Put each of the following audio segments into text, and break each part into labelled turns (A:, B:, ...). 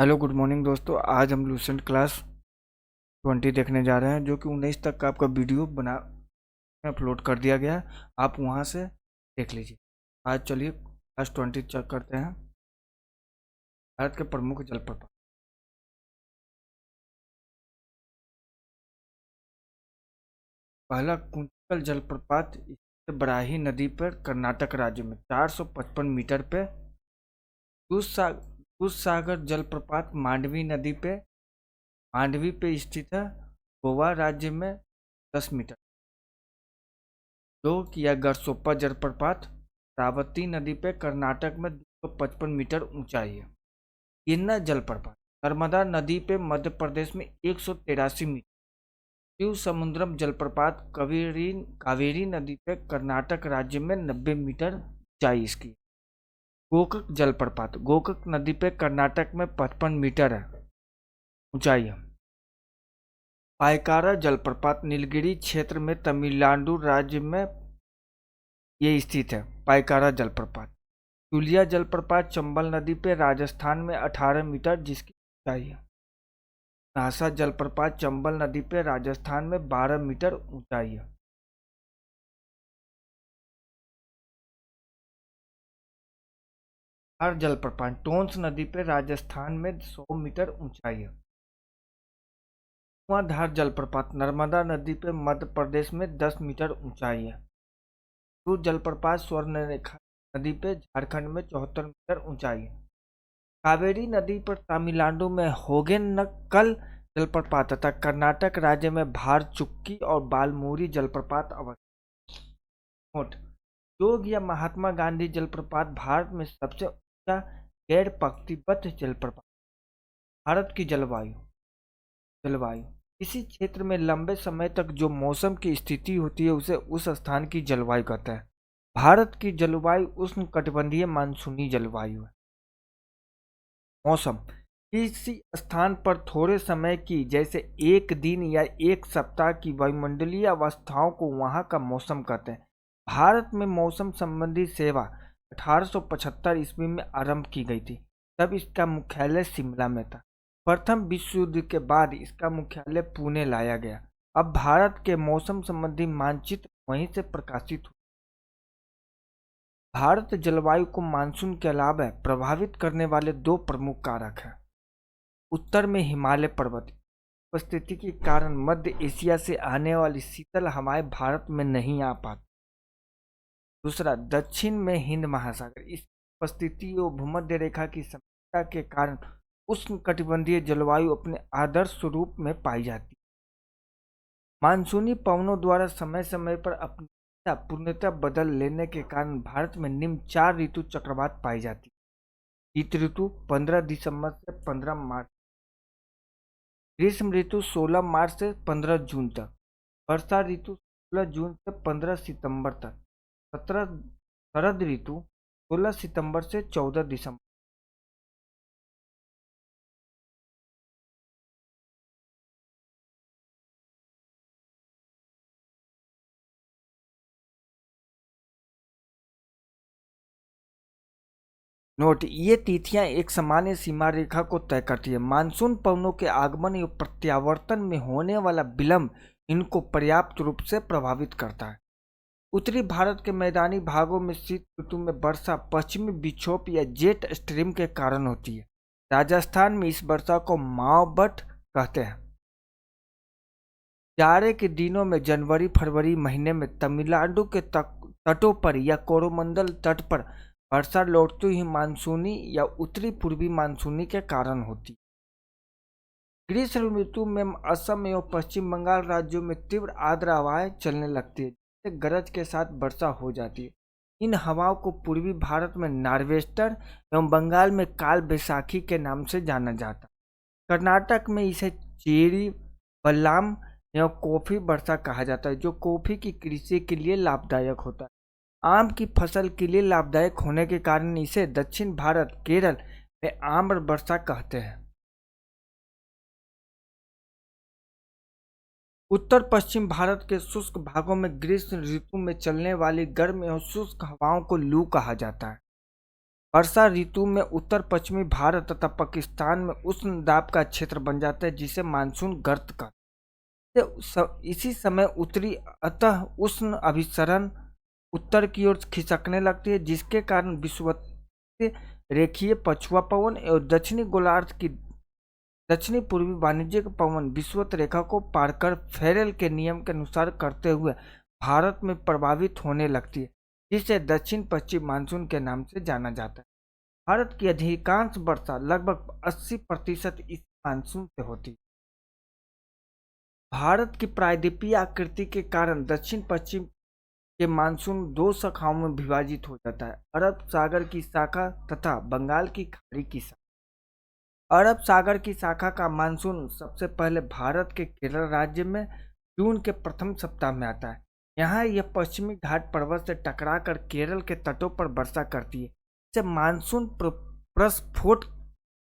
A: Hello good morning दोस्तों। आज हम लूसेंट क्लास 20 देखने जा रहे हैं, जो कि 19 तक का आपका वीडियो बना अपलोड कर दिया गया है। आप वहां से देख लीजिए। आज चलिए क्लास 20 चेक करते हैं। भारत के प्रमुख जलप्रपात। पहला कुंतल जलप्रपात स्थित बराही नदी पर कर्नाटक राज्य में 455 मीटर पे। दूधसागर जलप्रपात मांडवी पे स्थित है, गोवा राज्य में 10 मीटर। जो किया गरसोप्पा जलप्रपात रावती नदी पे कर्नाटक में 255 मीटर ऊंचाई है। गिरना जलप्रपात नर्मदा नदी पे मध्य प्रदेश में 183 मीटर। शिव समुद्रम जलप्रपात कावेरी नदी पे कर्नाटक राज्य में 90 मीटर ऊंचाई इसकी। गोकक जलप्रपात गोकक नदी पे कर्नाटक में 55 मीटर है ऊंचाई है। पायकारा जलप्रपात नीलगिरी क्षेत्र में तमिलनाडु राज्य में ये स्थित है। पायकारा जलप्रपात। चुलिया जलप्रपात चंबल नदी पे राजस्थान में 18 मीटर जिसकी ऊंचाई है। नासा जलप्रपात चंबल नदी पे राजस्थान में 12 मीटर ऊंचाई है। हर जलप्रपात टोंस नदी पे राजस्थान में 100 मीटर ऊंचाई है। धुआंधार जलप्रपात नर्मदा नदी पे मध्य प्रदेश में 10 मीटर ऊंचाई है। जलप्रपात स्वर्णरेखा नदी पे झारखंड में 74 मीटर ऊंचाई है। कावेरी नदी पर तमिलनाडु में होगेनकल जलप्रपात तथा कर्नाटक राज्य में भारचुक्की और बालमूरी जलप्रपात अवस्थित। नोट: योग या महात्मा गांधी जलप्रपात भारत में सबसे ऊंचा गैर पंक्तिबद्ध जलप्रपात। भारत की जलवायु किसी क्षेत्र में लंबे समय तक जो मौसम की स्थिति होती है उसे उस स्थान की जलवायु कहता है। भारत की जलवायु उष्णकटिबंधीय मानसूनी जलवायु है। मौसम किसी स्थान पर थोड़े समय की, जैसे एक दिन या एक सप्ताह की वायुमंडलीय अवस्थाओं को वहां का मौसम कहते हैं। भारत में मौसम संबंधी सेवा 1875 ईस्वी में आरंभ की गई थी। तब इसका मुख्यालय शिमला में था। प्रथम विश्व युद्ध के बाद इसका मुख्यालय पुणे लाया गया। अब भारत के मौसम संबंधी मानचित्र वहीं से प्रकाशित हुआ। भारत जलवायु को मानसून के अलावा प्रभावित करने वाले दो प्रमुख कारक हैं। उत्तर में हिमालय पर्वत उपस्थिति के कारण मध्य एशिया से आने वाली शीतल हवाएं भारत में नहीं आ पाती। दूसरा, दक्षिण में हिंद महासागर इस उपस्थिति और भूमध्य रेखा की समस्या के कारण उष्णकटिबंधीय जलवायु अपने आदर्श स्वरूप में पाई जाती है। मानसूनी पवनों द्वारा समय समय पर अपनी पूर्णतः बदल लेने के कारण भारत में निम्न 4 ऋतु चक्रवात पाई जाती है। शीत ऋतु 15 दिसंबर से 15 मार्च। ग्रीष्म ऋतु 16 मार्च से 15 जून तक। वर्षा ऋतु 16 जून से 15 सितंबर तक। शरद ऋतु 16 सितंबर से 14 दिसंबर। नोट: ये तिथियां एक सामान्य सीमा रेखा को तय करती है। मानसून पवनों के आगमन एवं प्रत्यावर्तन में होने वाला विलंब इनको पर्याप्त रूप से प्रभावित करता है। उत्तरी भारत के मैदानी भागों में शीत ऋतु में वर्षा पश्चिमी विक्षोभ या जेट स्ट्रीम के कारण होती है। राजस्थान में इस वर्षा को मावबट कहते हैं। जाड़े के दिनों में जनवरी फरवरी महीने में तमिलनाडु के तटों पर या कोरोमंडल तट पर वर्षा लौटती हुई मानसूनी या उत्तरी पूर्वी मानसूनी के कारण होती। ग्रीष्म ऋतु में असम एवं पश्चिम बंगाल राज्यों में तीव्र आर्द्र हवाएं चलने लगती है, जिससे गरज के साथ वर्षा हो जाती है। इन हवाओं को पूर्वी भारत में नार्वेस्टर एवं बंगाल में काल बैसाखी के नाम से जाना जाता है। कर्नाटक में इसे चेरी बल्लाम एवं कॉफी वर्षा कहा जाता है, जो कॉफी की कृषि के लिए लाभदायक होता है। आम की फसल के लिए लाभदायक होने के कारण इसे दक्षिण भारत केरल में आम्र वर्षा कहते हैं। उत्तर पश्चिम भारत के शुष्क भागों में ग्रीष्म ऋतु में चलने वाली गर्म एवं शुष्क हवाओं को लू कहा जाता है। वर्षा ऋतु में उत्तर पश्चिमी भारत तथा पाकिस्तान में उष्ण दाब का क्षेत्र बन जाता है जिसे मानसून गर्त कहते हैं। इसी समय उत्तरी अतः उष्ण अभिसरण उत्तर की ओर खिसकने लगती है जिसके कारण विषुवतीय रेखीय पछुआ पवन एवं दक्षिणी गोलार्ध की दक्षिणी पूर्वी वाणिज्यिक पवन विषुवत रेखा को पार कर फेरेल के नियम के अनुसार करते हुए भारत में प्रभावित होने लगती है जिसे दक्षिण पश्चिम मानसून के नाम से जाना जाता है। भारत की अधिकांश वर्षा लगभग 80% इस मानसून से होती है। भारत की प्रायद्वीपीय आकृति के कारण दक्षिण पश्चिम के मानसून दो शाखाओं में विभाजित हो जाता है, अरब सागर की शाखा तथा बंगाल की खाड़ी की शाखा। अरब सागर की शाखा का मानसून सबसे पहले भारत के केरल राज्य में जून के प्रथम सप्ताह में आता है। यहाँ यह पश्चिमी घाट पर्वत से टकराकर केरल के तटों पर वर्षा करती है। इसे मानसून प्रस्फोट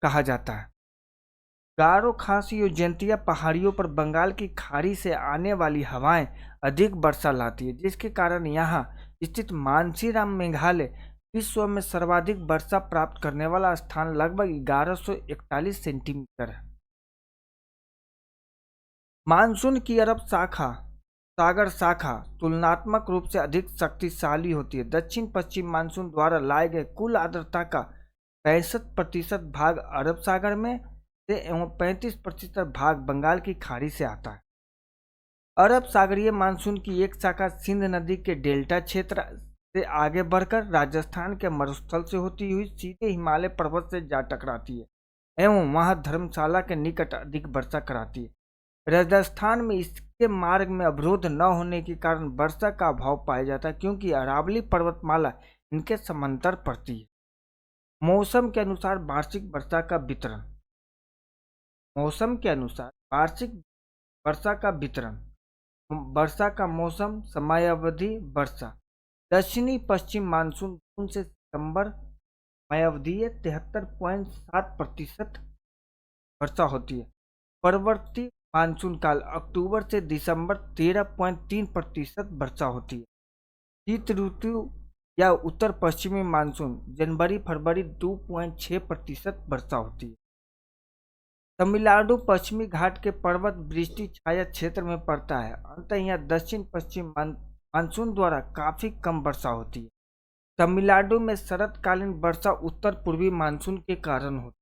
A: कहा जाता है। गारो खासी और जयंतिया पहाड़ियों पर बंगाल की खाड़ी से आने वाली हवाएं अधिक वर्षा लाती है जिसके कारण यहाँ स्थित मानसीराम मेघालय विश्व में सर्वाधिक वर्षा प्राप्त करने वाला स्थान लगभग 1141 सेंटीमीटर है। मानसून की अरब सागर शाखा तुलनात्मक रूप से अधिक शक्तिशाली होती है। दक्षिण पश्चिम मानसून द्वारा लाए गए कुल आर्द्रता का 65% भाग अरब सागर में से एवं 35% भाग बंगाल की खाड़ी से आता है। अरब सागरीय मानसून की एक शाखा सिंध नदी के डेल्टा क्षेत्र से आगे बढ़कर राजस्थान के मरुस्थल से होती हुई सीधे हिमालय पर्वत से जा टकराती है एवं वहां धर्मशाला के निकट अधिक वर्षा कराती है। राजस्थान में इसके मार्ग में अवरोध न होने के कारण वर्षा का अभाव पाया जाता है क्योंकि अरावली पर्वतमाला इनके समांतर पड़ती है। मौसम के अनुसार वार्षिक वर्षा का वितरण। मौसम के अनुसार वार्षिक वर्षा का वितरण। वर्षा का मौसम समयावधि वर्षा। दक्षिणी पश्चिम मानसून जून से सितंबर समयावधि 73.7% वर्षा होती है। परवर्ती मानसून काल अक्टूबर से दिसंबर 13.3% वर्षा होती है। शीत ऋतु या उत्तर पश्चिमी मानसून जनवरी फरवरी 2.6% वर्षा होती है। तमिलनाडु पश्चिमी घाट के पर्वत वृष्टि छाया क्षेत्र में पड़ता है, अतः यहाँ दक्षिण पश्चिम मानसून द्वारा काफी कम वर्षा होती है। तमिलनाडु में शरतकालीन वर्षा उत्तर पूर्वी मानसून के कारण होती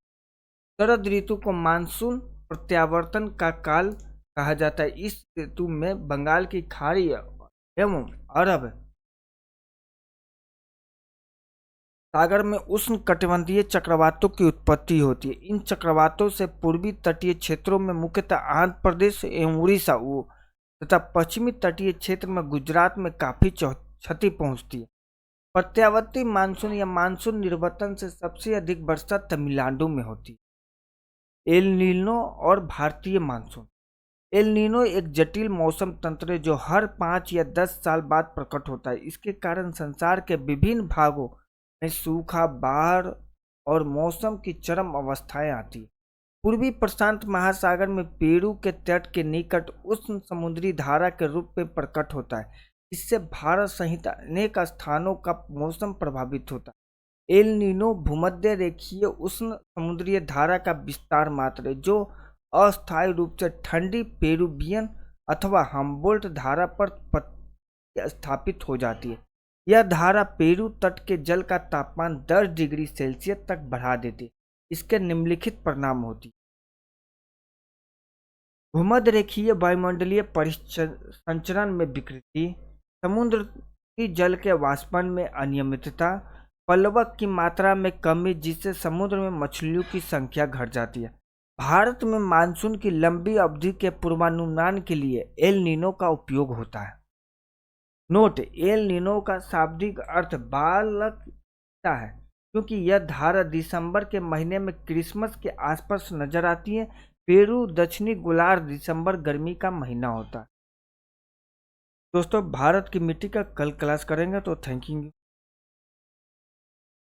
A: है। शरद ऋतु को मानसून प्रत्यावर्तन का काल कहा जाता है। इस ऋतु में बंगाल की खाड़ी एवं अरब सागर में उष्ण कटिबंधीय चक्रवातों की उत्पत्ति होती है। इन चक्रवातों से पूर्वी तटीय क्षेत्रों में मुख्यतः आंध्र प्रदेश एवं उड़ीसा तथा पश्चिमी तटीय क्षेत्र में गुजरात में काफी क्षति पहुंचती है। प्रत्यावर्ती मानसून या मानसून निर्वर्तन से सबसे अधिक वर्षा तमिलनाडु में होती है। एल नीनो और भारतीय मानसून। एल नीनो एक जटिल मौसम तंत्र है जो हर 5 या 10 साल बाद प्रकट होता है। इसके कारण संसार के विभिन्न भागों में सूखा, बाढ़ और मौसम की चरम अवस्थाएं आती है। पूर्वी प्रशांत महासागर में पेरू के तट के निकट उष्ण समुद्री धारा के रूप में प्रकट होता है। इससे भारत सहित अनेक स्थानों का मौसम प्रभावित होता है। एल नीनो भूमध्य रेखीय उष्ण समुद्री धारा का विस्तार मात्र है जो अस्थायी रूप से ठंडी पेरुवियन अथवा हम्बोल्ट धारा पर स्थापित हो जाती है। यह धारा पेरू तट के जल का तापमान 10 डिग्री सेल्सियस तक बढ़ा देती है। इसके निम्नलिखित परिणाम होती है। भूमध्य रेखीय वायुमंडलीय परिसंचरण में विकृति, समुद्र की जल के वाष्पन में अनियमितता, प्लवक की मात्रा में कमी जिससे समुद्र में मछलियों की संख्या घट जाती है। भारत में मानसून की लंबी अवधि के पूर्वानुमान के लिए एल नीनो का उपयोग होता है। नोट: एल नीनो का शाब्दिक अर्थ बालक है क्योंकि यह धारा दिसंबर के महीने में क्रिसमस के आसपास नजर आती है। पेरू दक्षिणी गोलार्ध दिसंबर गर्मी का महीना होता है। दोस्तों, भारत की मिट्टी का कल क्लास करेंगे, तो थैंक यू।